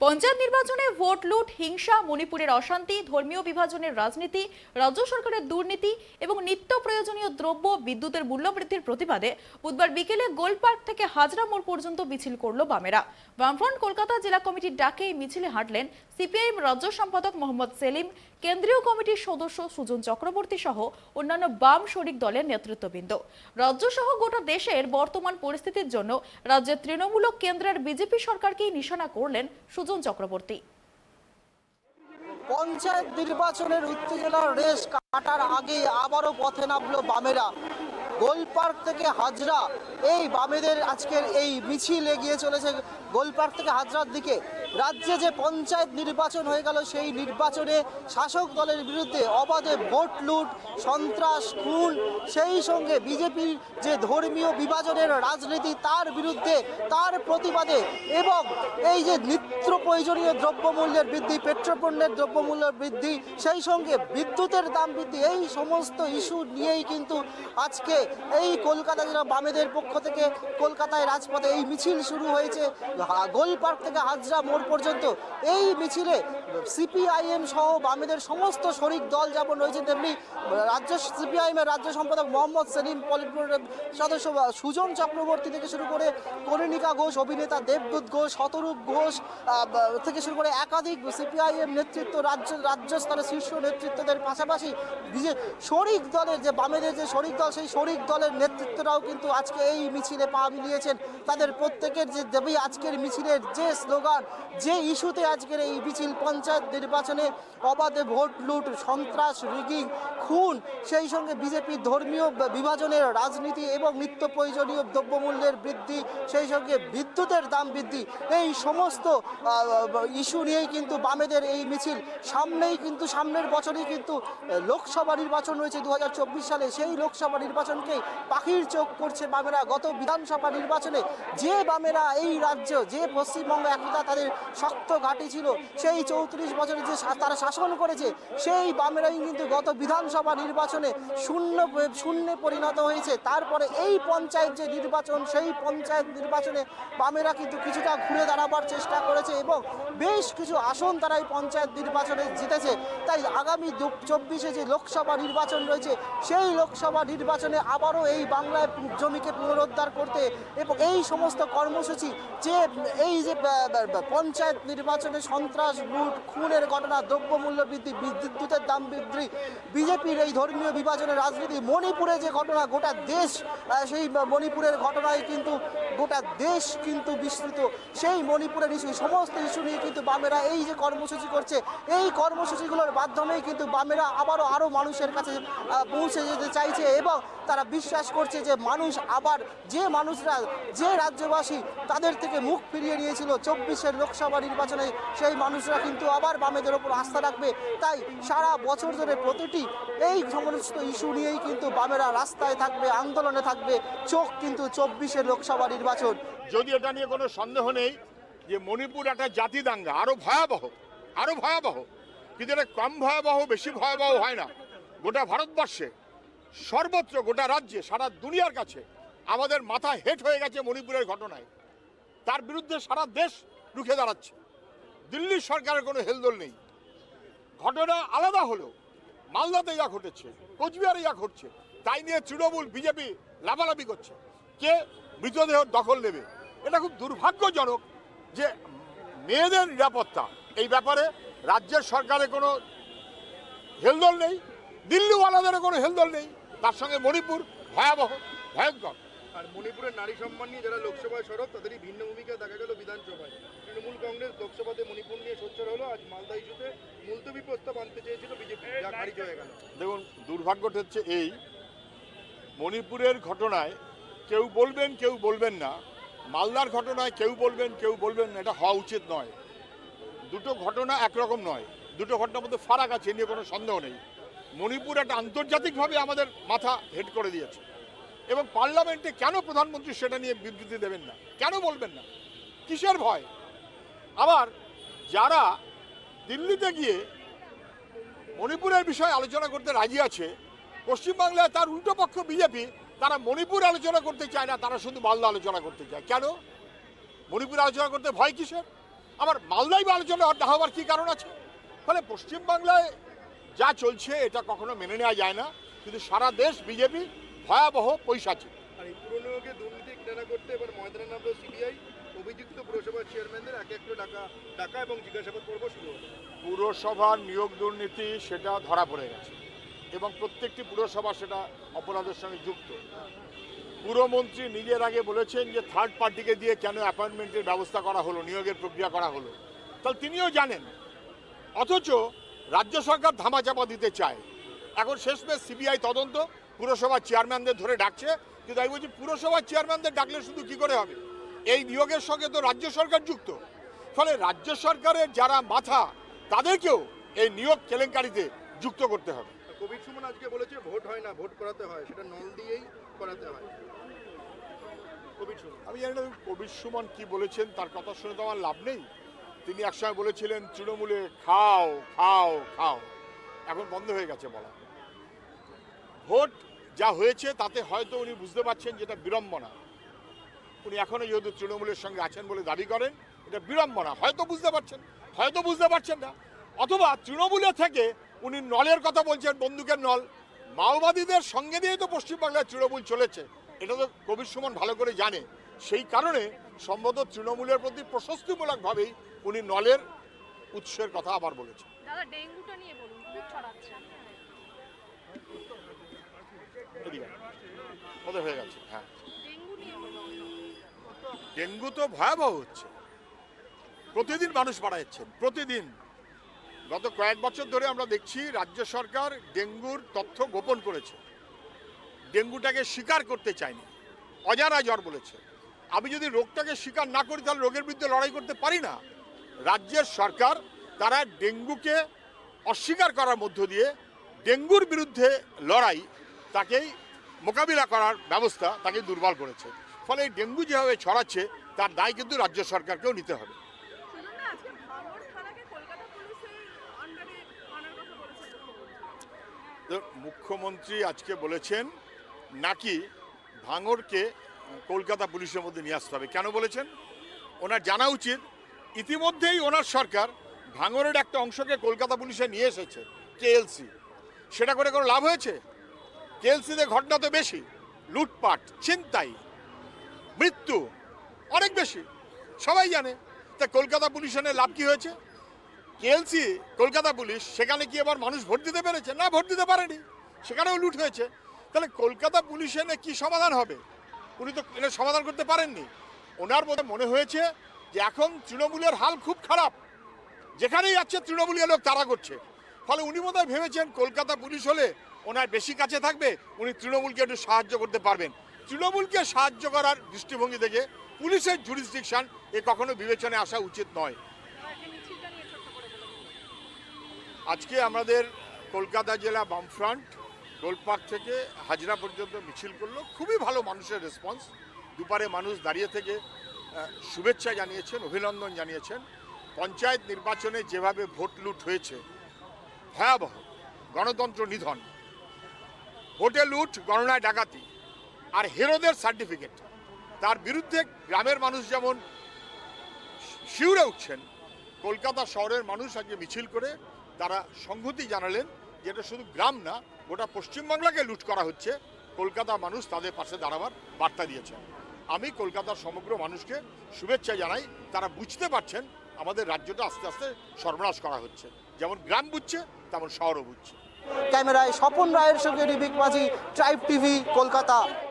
পঞ্চায়েত নির্বাচনে ভোট লুট, হিংসা, মণিপুরের অশান্তি, ধর্মীয় বিভাজনের রাজনীতি, রাজ্য সরকারের দুর্নীতি এবং নিত্য প্রয়োজনীয় দ্রব্য, বিদ্যুতের মূল্য বৃদ্ধির প্রতিবাদে বুধবার বিকেলে গোলপার্ক থেকে হাজরা মোড় পর্যন্ত মিছিল করল বামেরা। বামফ্রন্ট কলকাতা জেলা কমিটির ডাকে এই মিছিলে হাঁটলেন সিপিআইএম রাজ্য সম্পাদক মোহাম্মদ সেলিম, কেন্দ্রীয় কমিটির সদস্য সুজন চক্রবর্তী সহ অন্যান্য বাম শরিক দলের নেতৃত্ববৃন্দ। রাজ্য সহ গোটা দেশের বর্তমান পরিস্থিতির জন্য রাজ্যের তৃণমূল ও কেন্দ্রের বিজেপি সরকারকেই নিশানা করলেন সুজন চক্রবর্তী। পঞ্চায়েত নির্বাচনের উত্তেজনার রেশ কাটার আগে আবারও পথে নামলো বামেরা। গোলপার্ক থেকে হাজরা এই বামেদের আজকের এই মিছিল এগিয়ে চলেছে গোলপার্ক থেকে হাজরার দিকে। রাজ্যে যে পঞ্চায়েত নির্বাচন হয়ে গেল, সেই নির্বাচনে শাসক দলের বিরুদ্ধে অবাধে ভোট লুট, সন্ত্রাস, খুন, সেই সঙ্গে বিজেপির যে ধর্মীয় বিভাজনের রাজনীতি তার বিরুদ্ধে, তার প্রতিবাদে এবং এই যে নিত্য প্রয়োজনীয় দ্রব্যমূল্যের বৃদ্ধি, পেট্রোপণ্যের দ্রব্যমূল্যের বৃদ্ধি, সেই সঙ্গে বিদ্যুতের দাম বৃদ্ধি, এই সমস্ত ইস্যু নিয়েই কিন্তু আজকে এই কলকাতা জেলা বামেদের পক্ষ থেকে কলকাতায় রাজপথে এই মিছিল শুরু হয়েছে গোলপার্ক থেকে হাজরা মোড় পর্যন্ত। এই মিছিলে সিপিআইএম সহ বামেদের সমস্ত শরিক দল যেমন রয়েছে, তেমনি রাজ্য সিপিআইএমের রাজ্য সম্পাদক মোহাম্মদ সেলিম, পলিটব্যুরোর সদস্য সুজন চক্রবর্তী থেকে শুরু করে কনিনিকা ঘোষ, অভিনেতা দেবদূত ঘোষ, শতরূপ ঘোষ থেকে শুরু করে একাধিক সিপিআইএম নেতৃত্ব, রাজ্য স্তরে শীর্ষ নেতৃত্বদের পাশাপাশি শরিক দলের যে বামেদের যে শরিক দল, সেই শরিক দলের নেতৃত্বরাও কিন্তু আজকে এই মিছিলে পা মিলিয়েছেন। তাদের প্রত্যেকের যে দাবি, আজকের মিছিলের যে স্লোগান, যে ইস্যুতে আজকের এই মিছিল, পঞ্চায়েত নির্বাচনে অবাধে ভোট লুট, সন্ত্রাস, রিগিং, খুন, সেই সঙ্গে বিজেপির ধর্মীয় বিভাজনের রাজনীতি এবং নিত্য প্রয়োজনীয় দ্রব্যমূল্যের বৃদ্ধি, সেই সঙ্গে বিদ্যুতের দাম বৃদ্ধি, এই সমস্ত ইস্যু নিয়েই কিন্তু বামেদের এই মিছিল। সামনের বছরই কিন্তু লোকসভা নির্বাচন রয়েছে 2024 সালে। সেই লোকসভা নির্বাচনকেই পাখির চোখ করছে বামেরা। গত বিধানসভা নির্বাচনে যে বামেরা এই রাজ্য, যে পশ্চিমবঙ্গ একতা তাদের শক্ত ঘাঁটি ছিল, সেই 34 বছরে যে তারা শাসন করেছে, সেই বামেরাই কিন্তু গত বিধানসভা নির্বাচনে শূন্যে পরিণত হয়েছে। তারপরে এই পঞ্চায়েত যে নির্বাচন, সেই পঞ্চায়েত নির্বাচনে বামেরা কিন্তু কিছুটা ঘুরে দাঁড়াবার চেষ্টা করেছে এবং বেশ কিছু আসন তারা এই পঞ্চায়েত নির্বাচনে জিতেছে। তাই আগামী 24-এ যে লোকসভা নির্বাচন রয়েছে, সেই লোকসভা নির্বাচনে আবারও এই বাংলায় জমিকে পুনরুদ্ধার করতে এবং এই সমস্ত কর্মসূচি, যে এই যে পঞ্চায়েত নির্বাচনে সন্ত্রাস, লুট, খুনের ঘটনা, দ্রব্যমূল্য বৃদ্ধি, বিদ্যুতের দাম বৃদ্ধি, বিজেপির এই ধর্মীয় বিভাজনের রাজনীতি, মণিপুরে যে ঘটনা, গোটা দেশ সেই মণিপুরের ঘটনায় কিন্তু গোটা দেশ কিন্তু বিস্তৃত। সেই মণিপুরের ইস্যু, সমস্ত ইস্যু নিয়ে কিন্তু বামেরা এই যে কর্মসূচি করছে, এই কর্মসূচিগুলোর মাধ্যমেই কিন্তু বামেরা আরও মানুষের কাছে পৌঁছে যেতে চাইছে এবং তারা বিশ্বাস করছে যে মানুষ আবার, যে মানুষরা, যে রাজ্যবাসী তাদের থেকে মুখ ফিরিয়ে নিয়েছিল 24-এর লোকসভা নির্বাচনে, সেই মানুষরা কিন্তু আবার বামেদের ওপর আস্থা রাখবে। তাই সারা বছর ধরে প্রতিটি এই সমস্ত ইস্যু নিয়েই কিন্তু বামেরা রাস্তায় থাকবে, আন্দোলনে থাকবে। চোখ কিন্তু 24-এর লোকসভা নির্বাচন। যদি এটা নিয়ে কোনো সন্দেহ নেই যে মণিপুর একটা জাতি দাঙ্গা, আরো ভয়াবহ, কিন্তু এটা কম ভয়াবহ, বেশি ভয়াবহ হয় না। গোটা ভারতবর্ষে, সর্বত্র, গোটা রাজ্যে, সারা দুনিয়ার কাছে আমাদের মাথা হেট হয়ে গেছে মণিপুরের ঘটনায়। তার বিরুদ্ধে সারা দেশ রুখে দাঁড়াচ্ছে। দিল্লির সরকারের কোনো হেলদোল নেই। ঘটনা আলাদা হলো, মালদাতে যা ঘটেছে, কোচবিহারে যা ঘটছে, তাই নিয়ে তৃণমূল, বিজেপি লাফালাফি করছে কে মৃতদেহ দখল নেবে। এটা খুব দুর্ভাগ্যজনক যে মেয়েদের নিরাপত্তা, এই ব্যাপারে রাজ্যের সরকারের কোনো হেলদোল নেই, দিল্লিওয়ালাদেরও কোনো হেলদোল নেই। তার সঙ্গে মণিপুর ভয়ঙ্কর। আর মণিপুরের নারী সম্মান নিয়ে যারা লোকসভায় সরব, তাদেরই ভিন্ন ভূমিকা দেখা গেল বিধানসভায়। তৃণমূল কংগ্রেস লোকসভাতে মণিপুর নিয়ে সোচ্চার হলো, আজ মালদা ইস্যুতে মুলতবি প্রস্তাব আনতে চেয়েছিল বিজেপি, যা খারিজ হয়ে গেল। দেখুন, দুর্ভাগ্যটা হচ্ছে এই, মণিপুরের ঘটনায় কেউ বলবেন, কেউ বলবেন না। মালদার ঘটনায় কেউ বলবেন না। এটা হওয়া উচিত নয়। দুটো ঘটনা একরকম নয়, দুটো ঘটনার মধ্যে ফারাক আছে, নিয়ে কোনো সন্দেহ নেই। মণিপুর একটা আন্তর্জাতিকভাবে আমাদের মাথা হেড করে দিয়েছে এবং পার্লামেন্টে কেন প্রধানমন্ত্রী সেটা নিয়ে বিবৃতি দেবেন না, কেন বলবেন না, কিসের ভয়? আবার যারা দিল্লিতে গিয়ে মণিপুরের বিষয়ে আলোচনা করতে রাজি আছে, পশ্চিমবাংলায় তার উল্টো পক্ষ বিজেপি, তারা মণিপুর আলোচনা করতে চায় না, তারা শুধু মালদা আলোচনা করতে চায়। কেন? মণিপুর আলোচনা করতে ভয় কিসের? আমার মালদায় বা আলোচনা না হওয়ার কী কারণ আছে? ফলে পশ্চিমবাংলায় যা চলছে এটা কখনো মেনে নেওয়া যায় না, কিন্তু সারা দেশ বিজেপি ভয়াবহ পৈশাচিক। আর এই পুরনোকে দুর্নীতি কিনারা করতে এবার ময়দানে নামলো সিবিআই। অভিযুক্ত পুরসভার চেয়ারম্যানদের এক করে ডাকা এবং জিজ্ঞাসাবাদ পর্ব শুরু হলো। পুরসভার নিয়োগ দুর্নীতি সেটা ধরা পড়ে গেছে এবং প্রত্যেকটি পুরসভা সেটা অপরাধের সঙ্গে যুক্ত। পুরমন্ত্রী নিজের আগে বলেছেন যে থার্ড পার্টিকে দিয়ে কেন অ্যাপয়েন্টমেন্টের ব্যবস্থা করা হলো, নিয়োগের প্রক্রিয়া করা হলো, তাহলে তিনিও জানেন। অথচ রাজ্য সরকার ধামাচাপা দিতে চায়। এখন শেষমেশ সিবিআই তদন্ত, পুরসভার চেয়ারম্যানদের ধরে ডাকছে, কিন্তু আমি বলছি পুরসভার চেয়ারম্যানদের ডাকলে শুধু কি করে হবে? এই নিয়োগের সঙ্গে তো রাজ্য সরকার যুক্ত। ফলে রাজ্য সরকারের যারা মাথা তাদেরকেও এই নিয়োগ কেলেঙ্কারিতে যুক্ত করতে হবে। কবির সুমন আজকে বলেছে ভোট হয় না, ভোট করাতে হয়, সেটা নল দিয়েই করাতে হয়। কবির সুমন, আমি জানি না কবির সুমন কি বলেছেন, তার কথা শুনে তো আমার লাভ নেই। তিনি একসময় বলেছিলেন তৃণমূলে খাও খাও খাও, এখন বন্ধ হয়ে গেছে বলা। ভোট যা হয়েছে তাতে হয়তো উনি বুঝতে পারছেন যেটা বিড়ম্বনা। উনি এখনো যেহেতু তৃণমূলের সঙ্গে আছেন বলে দাবি করেন, এটা বিড়ম্বনা। হয়তো বুঝতে পারছেন, হয়তো বুঝতে পারছেন না, অথবা তৃণমূলে থেকে উনি নলের কথা বলছেন, বন্দুকের নল। মাওবাদীদের সঙ্গে দিয়ে তো পশ্চিমবাংলায় তৃণমূল চলেছে, এটা তো কবির সুমন ভালো করে জানে। সেই কারণে সম্ভবত তৃণমূলের প্রতি প্রশস্তিমূলকভাবেই উনি নলের উৎসের কথা আবার বলেছেন। দাদা ডেঙ্গুটা নিয়ে বলুন, খুব ছড়াচ্ছে। এদিকে ওদের হয়ে গেছে। হ্যাঁ, ডেঙ্গু নিয়ে বলুন। ডেঙ্গু তো ভয়াবহ হচ্ছে, প্রতিদিন মানুষ মারা যাচ্ছেন, প্রতিদিন। গত কয়েক বছর ধরে আমরা দেখছি রাজ্য সরকার ডেঙ্গুর তথ্য গোপন করেছে, ডেঙ্গুটাকে স্বীকার করতে চায়নি, অজানা জ্বর বলেছে। আমি যদি রোগটাকে স্বীকার না করি তাহলে রোগের বিরুদ্ধে লড়াই করতে পারি না। রাজ্যের সরকার তারা ডেঙ্গুকে অস্বীকার করার মধ্য দিয়ে ডেঙ্গুর বিরুদ্ধে লড়াই, তাকেই মোকাবিলা করার ব্যবস্থা তাকে দুর্বল করেছে। ফলে এই ডেঙ্গু যেভাবে ছড়াচ্ছে তার দায় কিন্তু রাজ্য সরকারকেও নিতে হবে। সুজনদা, আজকে ভাঙড় থানাকে কলকাতা পুলিশের আন্ডারে আনার কথা বলেছেন মুখ্যমন্ত্রী। তো মুখ্যমন্ত্রী আজকে বলেছেন নাকি ভাঙড়কে কলকাতা পুলিশের মধ্যে নিয়ে আসতে হবে। কেন বলেছেন? ওনার জানা উচিত ইতিমধ্যেই ওনার সরকার ভাঙড়ের একটা অংশকে কলকাতা পুলিশে নিয়ে এসেছে, কেএলসি। সেটা করে কোনো লাভ হয়েছে? কেএলসিতে ঘটনা তো বেশি, লুটপাট, ছিনতাই, মৃত্যু অনেক বেশি, সবাই জানে। তা কলকাতা পুলিশ এনে লাভ কি হয়েছে? কেএলসি কলকাতা পুলিশ, সেখানে কি এবার মানুষ ভোট দিতে পেরেছে? না, ভোট দিতে পারেনি, সেখানেও লুট হয়েছে। তাহলে কলকাতা পুলিশ এনে কি সমাধান হবে? উনি তো এনে সমাধান করতে পারেননি। ওনার মনে হয়েছে যে এখন তৃণমূলের হাল খুব খারাপ, যেখানেই যাচ্ছে তৃণমূলীয় লোক তাড়া করছে। ফলে উনি বোধহয় ভেবেছেন কলকাতা পুলিশ হলে ওনার বেশি কাছে থাকবে, উনি তৃণমূলকে একটু সাহায্য করতে পারবেন। তৃণমূলকে সাহায্য করার দৃষ্টিভঙ্গি থেকে পুলিশের জুরিসডিকশন এ কখনো বিবেচনায় আসা উচিত নয়। মিছিলটা নিয়ে ছোট্ট করে বলুন। আজকে আমাদের কলকাতা জেলা বামফ্রন্ট গোলপার্ক থেকে হাজরা পর্যন্ত মিছিল করলো, খুবই ভালো মানুষের রেসপন্স। দুপারে মানুষ দাঁড়িয়ে থেকে শুভেচ্ছা জানিয়েছেন, অভিনন্দন জানিয়েছেন। পঞ্চায়েত নির্বাচনে যেভাবে ভোট লুট হয়েছে, ভয়াবহ, গণতন্ত্র নিধন, ভোটে লুট, গণনায় ডাকাতি, আর হেরোদের সার্টিফিকেট, তার বিরুদ্ধে গ্রামের মানুষ যেমন শিউরে উঠছেন, কলকাতা শহরের মানুষ আজকে মিছিল করে তারা সংহতি জানালেন যে এটা শুধু গ্রাম না, গোটা পশ্চিমবাংলাকে লুট করা হচ্ছে। কলকাতা মানুষ তাদের পাশে দাঁড়াবার বার্তা দিয়েছেন। আমি কলকাতার সমগ্র মানুষকে শুভেচ্ছা জানাই। তারা বুঝতে পারছেন আমাদের রাজ্যটা আস্তে আস্তে সর্বনাশ করা হচ্ছে, যেমন গ্রাম বুঝছে তেমন শহরও বুঝছে। ক্যামেরায় স্বপন রায়ের সঙ্গে রিবিক মাঝি, ট্রাইব টিভি, কলকাতা।